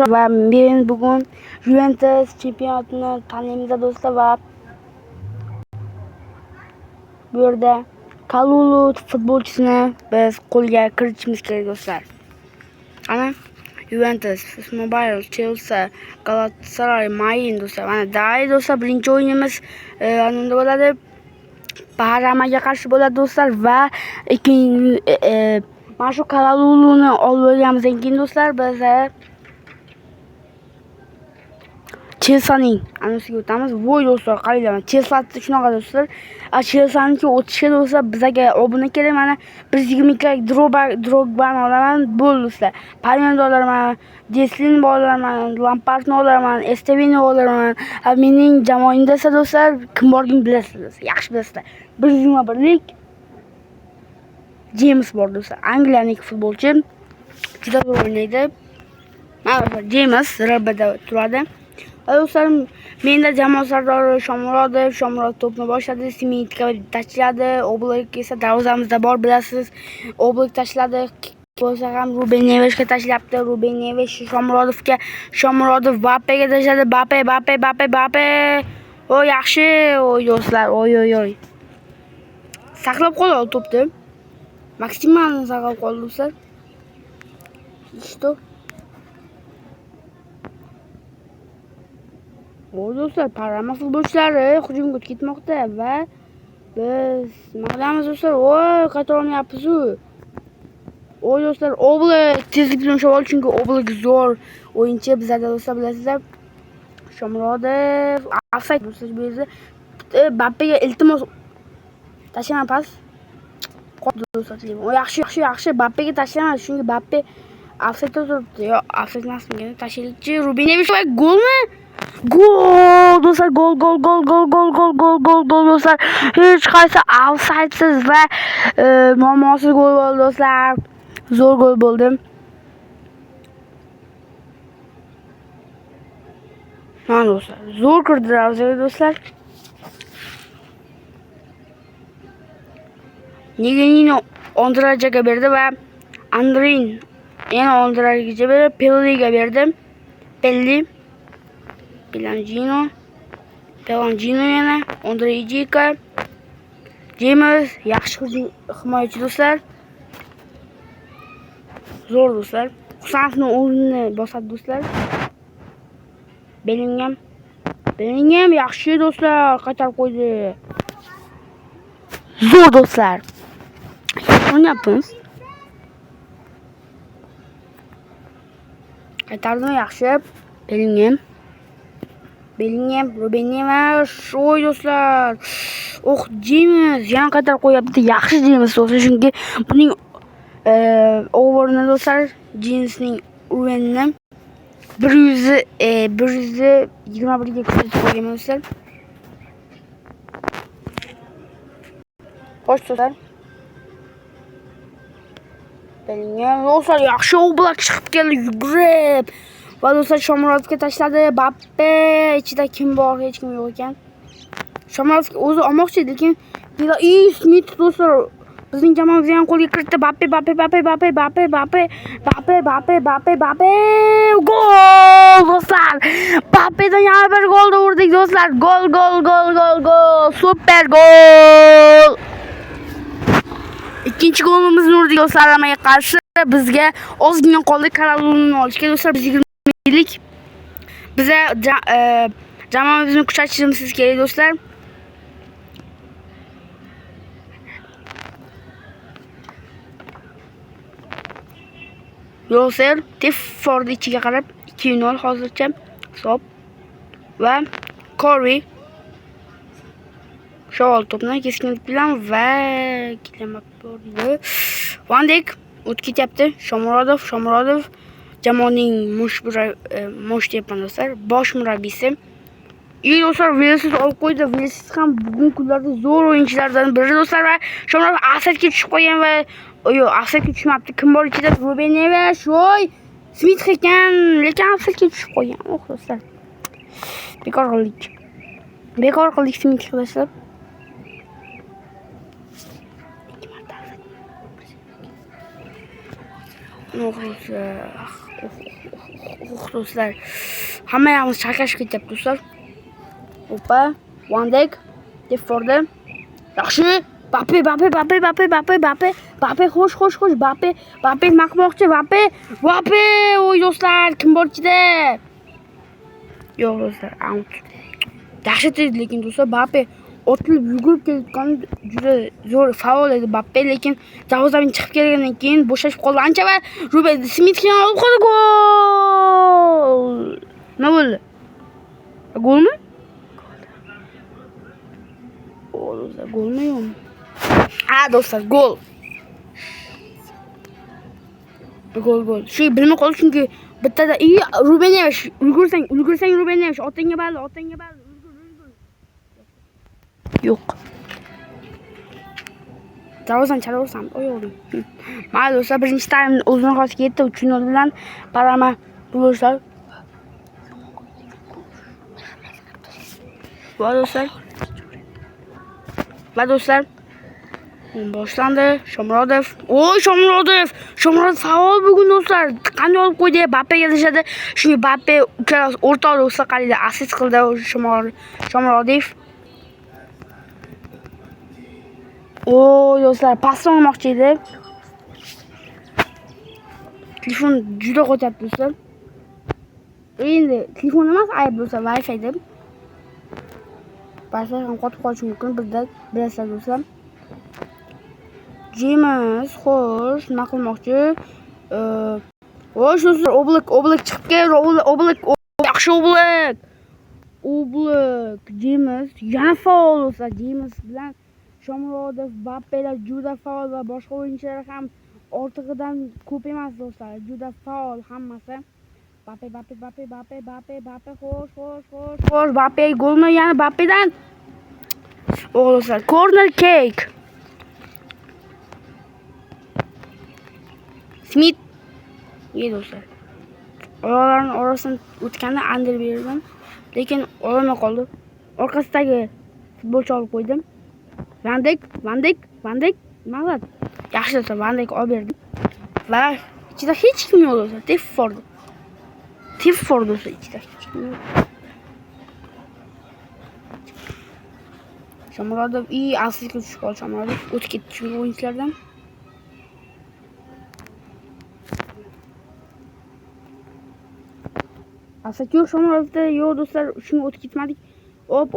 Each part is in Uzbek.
va men bugun Juventus chempionatini tanlaymiz do'stlar va bu yerda Kalulu futbolchisini biz qo'lga kiritishimiz kerak do'stlar. Ana Juventus, Mobile, Chelsea, Galatasaray, Mayin do'stlar. Mana dai do'stlar birinchi o'yinimiz anunda bo'ladi. Paramaga qarshi bo'ladi do'stlar va mana shu Kaluluni olib olganimizdan keyin do'stlar biz Chelsea'ning anosiga o'tamiz. Voy do'stlar, qaranglar. Chelsea shunaqa do'stlar. Chelsea'niki o'tishga do'stlar bizga obuna kerak. Mana 120 ga Drogbani olaman, bo'ldi do'stlar. Palmeni olaman, Deslini olaman, Lampardni olaman, Estevini olaman. Mening jamoamda esa do'stlar kim borligini bilasizlar. Yaxshi bilasizlar. 121lik James bor do'stlar. Angliyalik futbolchi. Juda zo'r o'ynaydi. Mana James RBda turadi. Do'stlarim, menda jamoa sardori Shomurodov to'pni boshladi, Simitka tashladi, Oblak esa darvozamizda bor, bilasiz. Oblak tashladi, bo'lsa ham Ruben Nevesga tashlayapti. Ruben Neves Shomurodovga, Shomurodov Bapega tashladi. Bape. O yaxshi, oy do'stlar, oy. Saqlab qoldi to'pni. Maksimalni saqlab qoldi do'stlar. İşte. O do'stlar, Parma futbolchilari hujumga ketmoqda va biz nima qilamiz do'stlar? Voy, qayta olmayapmiz. Oy do'stlar, Oblak tezlik bilan shavol, chunki Oblak zo'r o'yinchi bizlarda do'stlar, bilasizlar. Shomurodov offside do'stlar, bu yerda Bappega iltimos tashlama pas. Qoldi do'stlar. O yaxshi, Bappega tashlama, chunki Bappe offside'da turibdi. Yo, offside emasmi? Tashilchi Ruben Neves va golmi? Gol do'stlar, gol do'stlar. Hech qaysi offsidesiz va muammosiz gol bo'ldi do'stlar. Zo'r gol bo'ldi. Mana do'stlar, zo'r kirdilar do'stlar. Nigenino Ondrajaga berdi va Andrin yana Ondrajaga berdi, Pelliga berdi. Pelangino yana Ondrejika. James yaxshi himoyachi do'stlar. Zo'r do'stlar. Husanovning o'rnini bosadi do'stlar. Bellingham yaxshi do'stlar, qaytarib qo'ydi. Zo'r do'stlar. O'ynayapmiz. Qaytardim yaxshi. Bellingham, Ruben Neves, oy do'stlar. James yana qaytarib qo'yapti. Yaxshi James do'stlar, chunki buning overni do'stlar, Jamesning o'yinini 121 ga ko'rsatib qo'ygan do'stlar. Xo'sh do'stlar. Bellingham do'stlar yaxshi Oblak chiqib keldi yugurib. Va do'stlar Shomurodovga tashladi. Bappe ichida kim bor? Hech kim yo'q ekan. Shomurodov o'zi olmoqchi, lekin Smith do'stlar bizning jamoamizga ham qo'lga kiritdi. Bappe. Gol do'stlar. Bappedan yana bir gol urdik do'stlar. Gol. Super gol. Ikkinchi golimizni urdik do'stlar, Ramaga qarshi. Bizga ozgina qoldi Kaluluni olishga do'stlar. Biz 20lik biza jamoamizni kuchaytirishimiz kerak do'stlar. Yo'ser Tefford ichiga qarab 2-0 hozircha hisob va Corey shavol to'pni keskinlik bilan va bordi. Van Dijk o'tib ketyapti. Shomurodov jamoaning mush deyapman do'stlar, bosh murabbiysi. Do'stlar, Velsiz olib qo'ydi. Velsiz ham bugun kunlarda zo'r o'yinchilardan biri do'stlar va Shomurodov offside'ga tushib qolgan va offside'ga tushmabdi. Kim bor ichida? Ruben Neves, Smith ekan, lekin offside'ga tushib qolgan. Do'stlar. Bekor qildik Smith do'stlar. do'stlar. Hammayamiz chaqashib ketyapti do'stlar. Opa, Van Dijk, Deforde. Yaxshi. Bappe, xo'sh, Bappe maqmoqchi, Bappe, oy do'stlar, kim bor ichida? Yo'q do'stlar, out. Yaxshi edi lekin do'stlar, Bappe otilib yugurib kelayotgan juda zo'r faol edi Bappe, lekin darvozadan chiqib kelgandan keyin bo'shashib qoldi. Ancha va Ruben Smith ham olib qoldi, gol. Nima bo'ldi? Golmi? Golmi yo'qmi? Ha do'stlar, gol. Gol. Shu bilmay qoldi chunki bittada Ruben Neves, ulgursang Ruben Neves, otangga balli. Ulgur. Yo'q. Darvozani chalaversam, oyog'im. Mayli do'stlar, birinchi taym o'zini xosiga yetdi, 3-0 bilan Parama bo'lishlar. Va do'stlar, boshlandi. Shomurodov. Shomurodov faol bugun do'stlar. Qanday olib qo'ydi? Bappe yozishadi. Shunga Bappe o'rta do'stlar qaraydi, assist qildi Shomurodov. Do'stlar, pas olmoqchi edi. Telefon juda qo'tyapti do'stlar. Endi telefon emas, ayb do'stlar, Wi-Fi deb. Paslar ham qotib qolishi mumkin, bilasizlar do'stlar. James, xo'sh, nima qilmoqchi? Do'stlar, Oblak chiqib keldi, Oblak, yaxshi Oblak. James, yana faol do'stlar. James bilan Shomurodov, Bappelar juda faol va boshqa o'yinchilar ham ortig'idan ko'p emas do'stlar. Juda faol hammasi. Bappe, xo'sh, Bappe golmi? Yana Bappedan. Do'stlar, corner kick. Smith. Do'stlar. Oyoqlarning orasidan o'tganda Anderbergdan, lekin olmay qoldi. Orqasidagi futbolchi olib qo'ydim. Van Dijk. Mag'lub. Yaxshi do'stlar, Van Dijk olib berdim. Va ichida hech kim yo'q do'stlar. Tif do'stlar, ichida hech kim yo'q. Shomurodov asliga tushib qoldi. Shomurodov o'tib ketdi shu o'yinchilardan. Asliga yo'q Shomurodovda, yo'q do'stlar, shunga o'tib ketmadik. Op,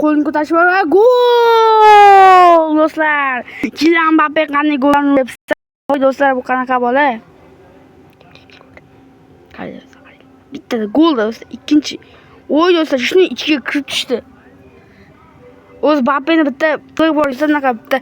qo'lini ko'tarib va gol do'stlar. Kylian Mbappe qanday gollarni uribsa, voy do'stlar, bu qanaqa bola? Qarang. Bittada gol do'stlar, ikkinchi. Do'stlar, shuni ichiga kirib tushdi. O'z Mbappeni bitta to'y bor esa, bunaqa bitta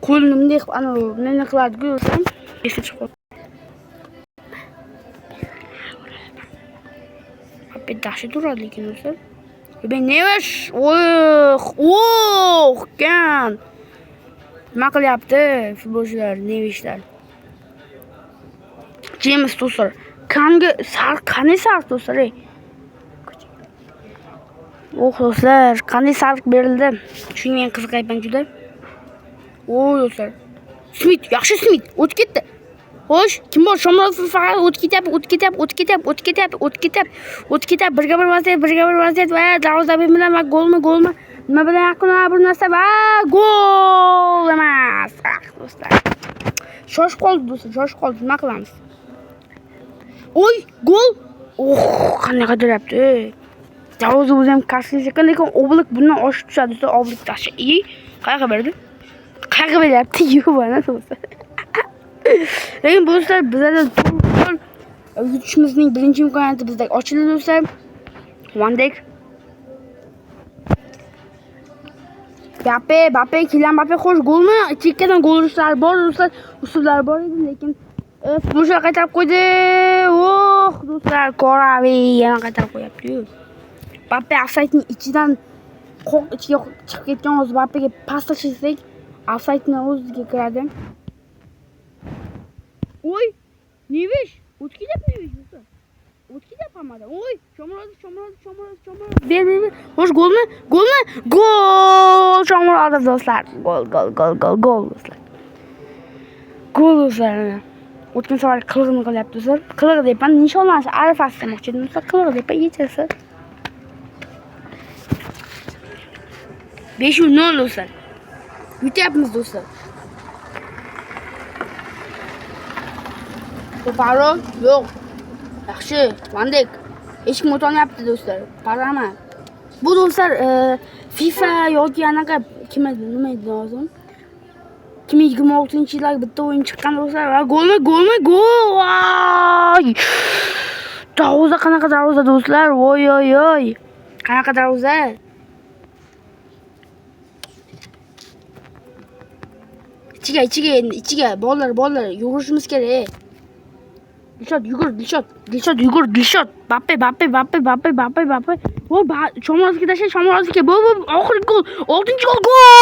qo'lini bunday qilib, nima qiladi-ku do'stlar? Esga chiqib qoldi. Mbappe yaxshi turadi lekin do'stlar. Ruben Neves, kan. Nima qilyapti futbolchilar, Neveslar? James do'stlar, qanday sariq do'stlar? Do'stlar, qanday sariq berildi? Shunga men qiziqayapman juda. Do'stlar. Smith, yaxshi Smith, o'tib ketdi. Xo'sh, kim bor? Shomurodov faqat o'tib ketyapti. Birga bir vaziyat va darvozadan bilan va golmi? Nima bilan yaqinlashib bir narsa va gol emas. Do'stlar. Shoshib qoldi do'stlar, nima qilamiz? Gol. Qanday qidiryapti? Darvoza o'zi ham qarshilashgan, lekin Oblak bundan oshib tushadi do'stlar. Oblak tashi. Qayerga berdi? Qayerga beryapti? Yo'q, mana do'stlar. Lekin do'stlar, bizlarda to'g'ri yutishimizning birinchi imkoniyati bizda ochildi do'stlar. Van Dijk. Bappe, Kylian Mbappe xo'sh golmi? Chekkadan gol urishlar bor do'stlar, usullari bor edi, lekin futbolchilar qaytarib qo'ydi. Do'stlar, Koravi yana qaytarib qo'yapti. Bappe ofsaydning ichidan ichiga chiqib ketgan o'z Bappega pas tashlasak, ofsaydning o'ziga kiradi. Neves, o'tib ketyapti do'stlar. O'tib ketyapti hammadan. Shomurodov. Ber. Xo'sh, golmi? Gol! Shomurodov do'stlar. Gol do'stlar. Gol do'stlar. O'tgan safar qilig'ini qilyapti do'stlar. Qilig'i deyapman, nishonlanish arafasi demoqchi edim do'stlar. Qilig'i deyapman, yechasi. 5-0 do'stlar. Yutyapmiz do'stlar. To'paro yo'q. Yaxshi, Vandek. Eshik o'tonyapti do'stlar. Parama. Bu do'stlar FIFA yoki anaqa nima edi hozir? 2026-yillar bitta o'yin chiqqan do'stlar. Va golmi? Voy! Darvoza qanaqa darvoza do'stlar? Voy. Qanaqa darvoza? Ichiga bolalar yugurishimiz kerak. Dilshod yugur. Bappe. Voy, Shomurodovga tashlay, Shomurodovga. Bu oxirgi gol. 6-gol.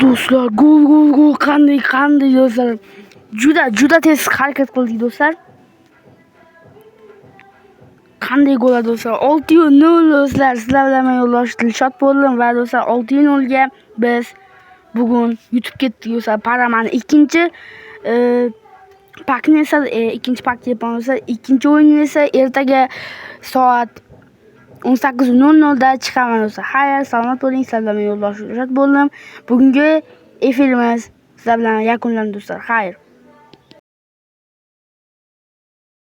Do'stlar, gol. Qanday do'stlar. Juda tez harakat qildik do'stlar. Qanday gol do'stlar? 6-0 do'stlar. Sizlar bilan yo'ldosh Dilshod bo'ldim va do'stlar 6-0 ga biz bugun yutib ketdik do'stlar. Paramani ikkinchi pakni esa ikkinchi pak yapamiz. Ikkinchi o'yinni esa ertaga soat 18:00 da chiqaman do'stlar. Xayr, salomat bo'ling. Sizlar bilan yo'ldosh Dilshod bo'ldim. Bugungi efirimiz sizlar bilan yakunlandi do'stlar. Xayr.